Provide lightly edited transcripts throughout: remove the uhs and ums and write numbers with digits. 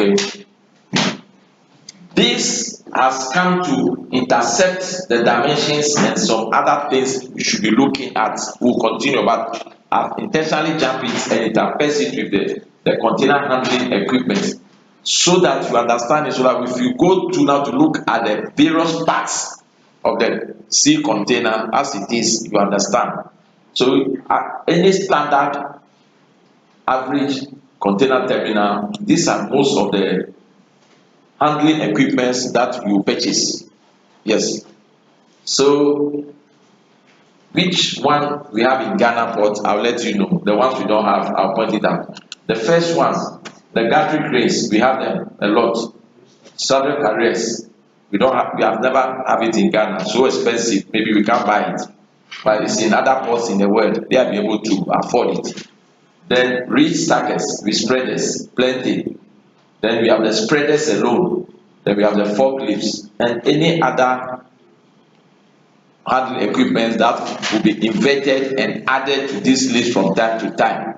Okay. This has come to intercept the dimensions and some other things you should be looking at. We'll continue, but I've intentionally jumped it and interface it with the container handling equipment so that you understand it, so that if you go to now to look at the various parts of the sea container as it is, you understand. So any standard average container terminal, these are most of the handling equipments that you purchase. Yes. So which one we have in Ghana port, I'll let you know. The ones we don't have, I'll point it out. The first one, the gantry cranes, we have them a lot. Southern carriers, we have never have it in Ghana. So expensive, maybe we can't buy it. But it's in other ports in the world, they are able to afford it. Then reach stackers, with spreaders, plenty. Then we have the spreaders alone. Then we have the forklifts and any other handling equipment that will be invented and added to this list from time to time.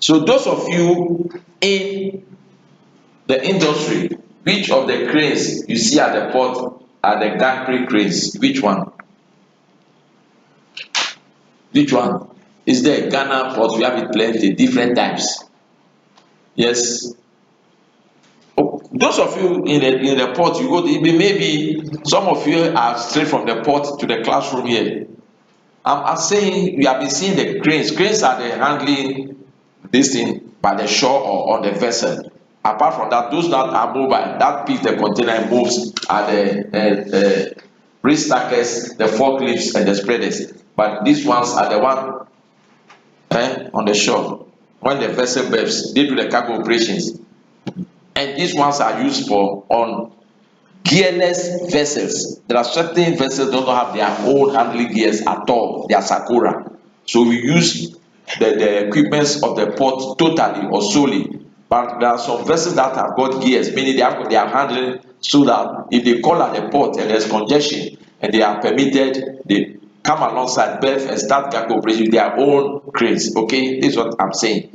So those of you in the industry, which of the cranes you see at the port are the gantry cranes? Which one? Which one? Is there a Ghana port? We have it plenty, different types. Yes. Oh, those of you in the port, you go to, maybe some of you are straight from the port to the classroom here. I'm saying you have been seeing the cranes. Cranes are the handling this thing by the shore or on the vessel. Apart from that, those that are mobile, that pick the container moves are the reach stackers, the forklifts, and the spreaders. But these ones are the one on the shore. When the vessel berths, they do the cargo operations. And these ones are used for on gearless vessels. There are certain vessels that don't have their own handling gears at all. They are Sakura. So we use the equipments of the port totally or solely. But there are some vessels that have got gears, meaning they are handling so that if they call at the port and there's congestion and they are permitted, they come alongside berth and start cargo operation with their own cranes. Okay, this is what I'm saying.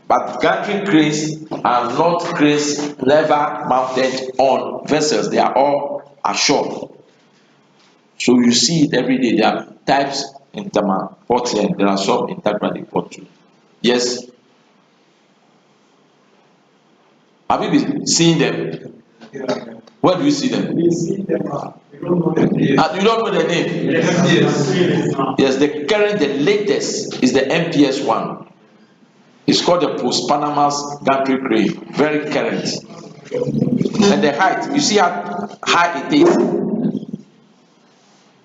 But gantry cranes are not cranes never mounted on vessels. They are all ashore. So you see it every day. There are types in Tama port and there are some in Takoradi port too. Yes. Have you been seeing them? Yeah. Where do you see them? We see them. We don't know the name. You don't know the name? Yes. Yes, the latest is the MPS one. It's called the Post-Panamax gantry crane. Very current. And the height, you see how high it is?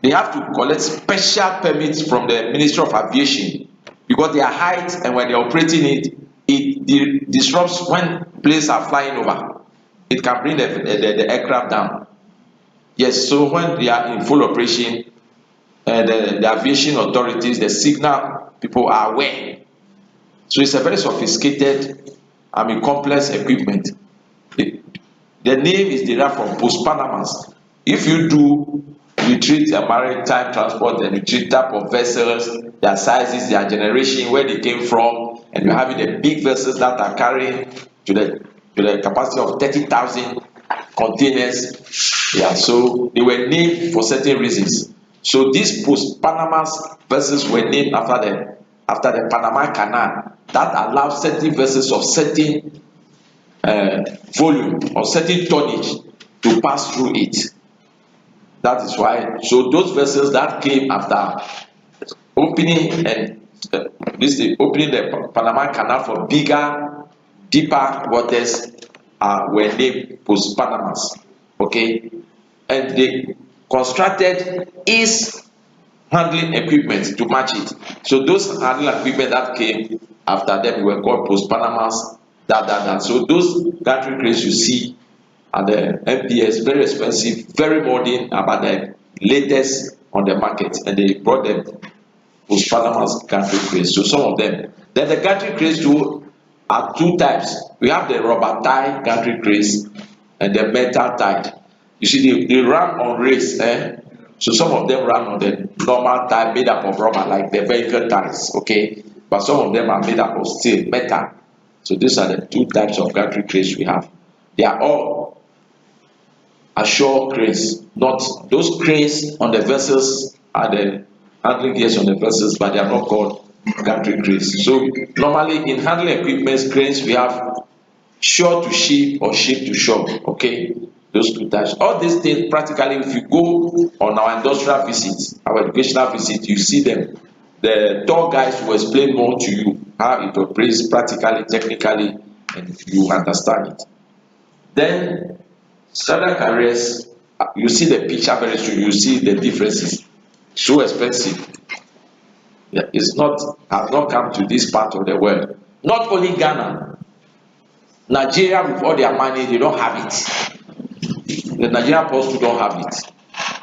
They have to collect special permits from the Ministry of Aviation because their height and when they're operating it, it disrupts when planes are flying over. It can bring the aircraft down. Yes, so when they are in full operation, the aviation authorities, the signal people are aware. So it's a very sophisticated, complex equipment. The name is derived from Post-Panamax. If you treat a maritime transport and you treat type of vessels, their sizes, their generation, where they came from, and you're having the big vessels that are carrying to the capacity of 30,000 containers. Yeah, so they were named for certain reasons. So these Post-Panamax vessels were named after the Panama Canal that allows certain vessels of certain volume or certain tonnage to pass through it. That is why. So those vessels that came after opening opening the Panama Canal for bigger, deeper waters were named Post-Panamax. Okay, and they constructed its handling equipment to match it. So those handling equipment that came after them were called Post-Panamax. So those gantry cranes you see are the MPS, very expensive, very modern, about the latest on the market, and they brought them Post-Panamax gantry cranes. So some of them. Then the gantry cranes too are two types. We have the rubber tie gantry cranes and the metal tied. You see, they run on race. So some of them run on the normal tie made up of rubber, like the vehicle ties. Okay, but some of them are made up of steel, metal. So these are the two types of gantry cranes we have. They are all ashore cranes, not those cranes on the vessels are the handling gears on the vessels, but they are not called gantry cranes. So normally in handling equipment cranes we have shore to ship or ship to shore, okay, those two types. All these things practically if you go on our industrial visits, our educational visit, you see them. The tour guides will explain more to you how it operates practically, technically, and you understand it. Then standard carriers, you see the picture very soon, you see the differences. So expensive. Yeah, it's not, has not come to this part of the world. Not only Ghana, Nigeria with all their money, they don't have it. The Nigerian ports don't have it.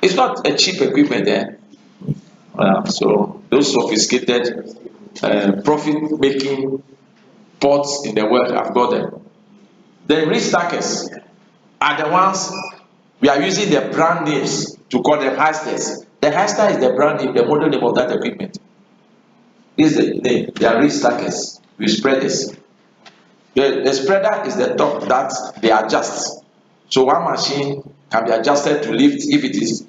It's not a cheap equipment there. So those sophisticated profit-making ports in the world have got them. The reach stackers are the ones we are using the brand names to call them heisters. The heister is the brand name, the model name of that equipment. This is the name. They are reach stackers with spreaders. The spreader is the top that they adjust. So one machine can be adjusted to lift if it is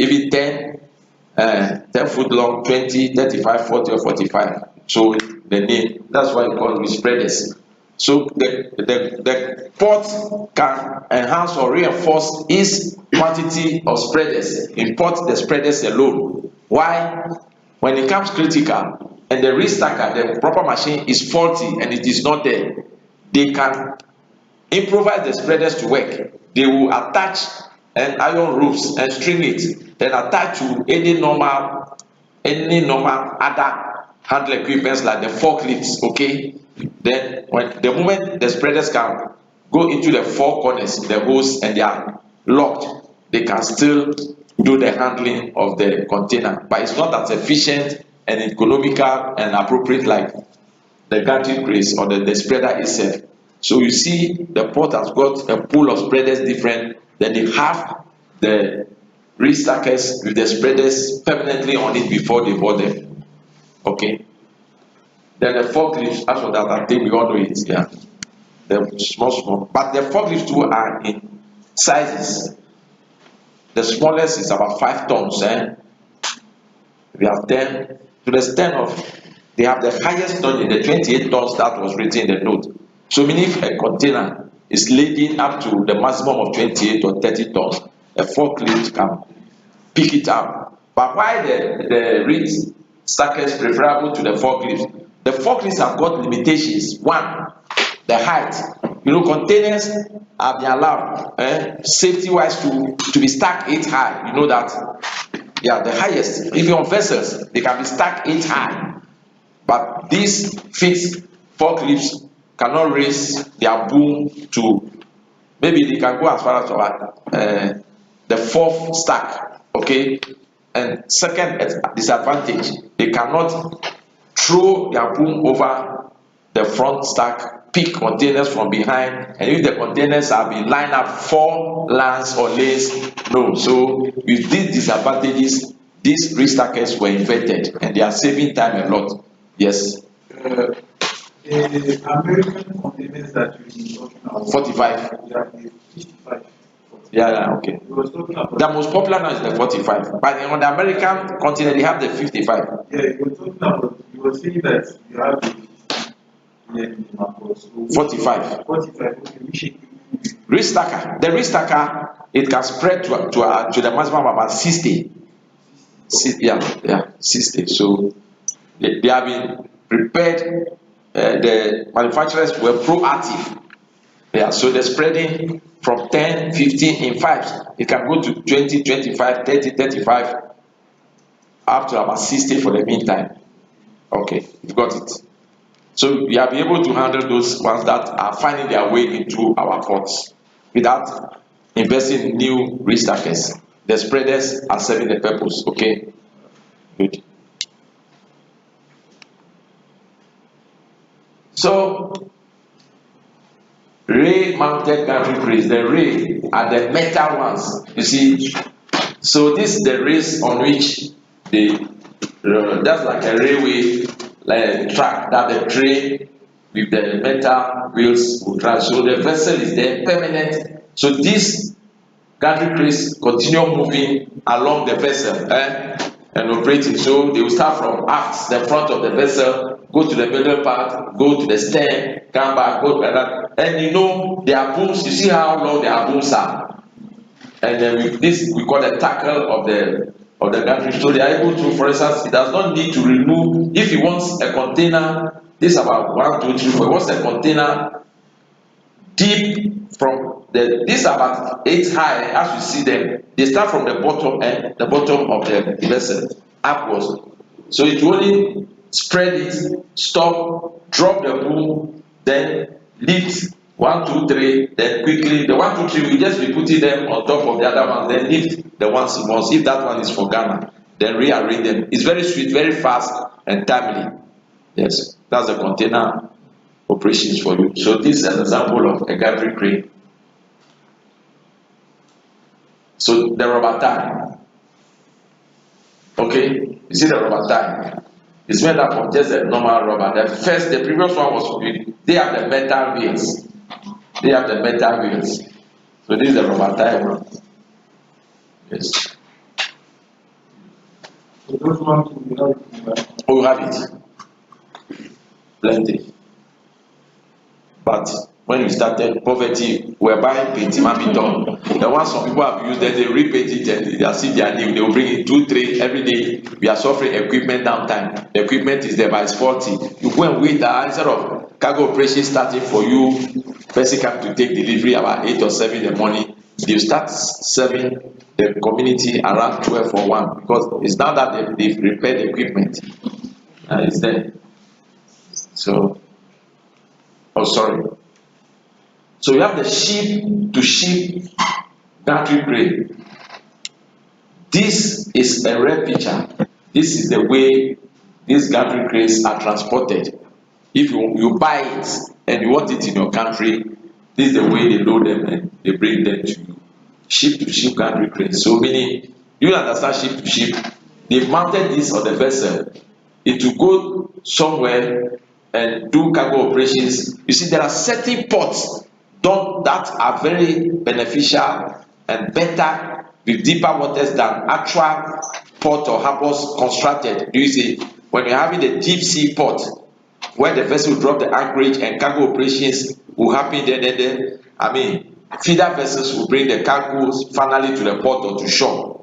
10 foot long, 20, 35, 40 or 45. So the name, that's why we call it spreaders. So the port can enhance or reinforce its quantity of spreaders, import the spreaders alone. Why? When it comes critical and the reach stacker, the proper machine is faulty and it is not there, they can improvise the spreaders to work. They will attach an iron ropes and string it, then attach to any normal other handle equipments like the forklifts, okay. Then when the moment the spreaders can go into the four corners, the holes, and they are locked, they can still do the handling of the container, but it's not as efficient and economical and appropriate like the gantry cranes or the spreader itself. So you see the port has got a pool of spreaders different, then they have the reach stackers with the spreaders permanently on it before they board them, okay. Then the forklifts, as for that, I think we all know it, yeah, the small, but the forklifts too are in sizes. The smallest is about 5 tons, we have 10 to the extent of they have the highest ton in the 28 tons that was written in the note. So meaning if a container is laden up to the maximum of 28 or 30 tons, a forklift can pick it up. But why the reach stacker is preferable to the forklift? The forklifts have got limitations. One, the height. You know, containers have been allowed, safety wise, to be stacked 8 high. You know that. Yeah, the highest. If you're on vessels, they can be stacked 8 high. But these fixed forklifts cannot raise their boom to, maybe they can go as far as the 4th stack, okay. And second disadvantage, they cannot throw their boom over the front stack, pick containers from behind, and if the containers have been lined up 4 lines or lanes, no. So with these disadvantages, these reach stackers were invented and they are saving time a lot. Yes. The American containers that you've been talking about. 45. Yeah, 55. Yeah, okay. The most popular now is the 45, but on the American continent they have the 55. Yeah, you were talking about. You were saying that you have the 45. 45. Okay, which Reach stacker. The reach stacker, it can spread to the maximum of about 60. Yeah, 60. So they have been prepared. The manufacturers were proactive. Yeah, so the spreading from 10, 15 in 5s, it can go to 20, 25, 30, 35, up to about 60 for the meantime. Okay, you got it. So we have been able to handle those ones that are finding their way into our ports without investing in new reach stackers. The spreaders are serving the purpose. Okay, good. So ray mounted gantry cranes, the ray are the metal ones, you see. So this is the rays on which they that's like a railway, like a track that the train with the metal wheels will drive. So the vessel is there permanent So these gantry cranes continue moving along the vessel and operating. So they will start from aft, the front of the vessel, go to the middle part, go to the stern, come back, go like that. And you know their booms, you see how long their booms are. And then we call the tackle of the gantry. So they are able to, for instance, it does not need to remove. If he wants a container, this is about 1, 2, 3, 4. He wants a container deep from this is about 8 high. As you see them, they start from the bottom of the vessel upwards. So it will only spread it, stop, drop the boom, then lift 1, 2, 3, then quickly the 1, 2, 3 we just be putting them on top of the other ones, then lift the ones once. If that one is for Ghana, then rearrange them. It's very sweet, very fast and timely. Yes, that's the container operations for you. So this is an example of a gantry crane. So the rubber tie. Okay, you see the rubber tie. It's made up of just a normal rubber. The previous one was they have the metal wheels. They have the metal wheels. So this is the rubber tie one. Yes. So those ones we have. Oh, you have it. Plenty. But when we started poverty, we were buying paint, done. The ones some people have used, then they repaint it and they see their name. They will bring it 2, 3 every day. We are suffering equipment downtime. The equipment is there, but it's faulty. You go and wait instead of cargo operation starting for you, person come to take delivery about 8 or 7 in the morning. They start serving the community around 12 or 1 because it's now that they've repaired the equipment. It's there. So. Oh, sorry. So you have the ship to ship gantry crane. This is a rare picture. This is the way these gantry cranes are transported. If you buy it and you want it in your country, this is the way they load them and they bring them to you. Ship to ship gantry crane. So meaning, you understand ship to ship. They've mounted this on the vessel. It will go somewhere and do cargo operations. You see, there are certain ports that are very beneficial and better with deeper waters than actual port or harbors constructed. Do you see? When you're having a deep sea port where the vessel will drop the anchorage and cargo operations will happen then, feeder vessels will bring the cargoes finally to the port or to shore.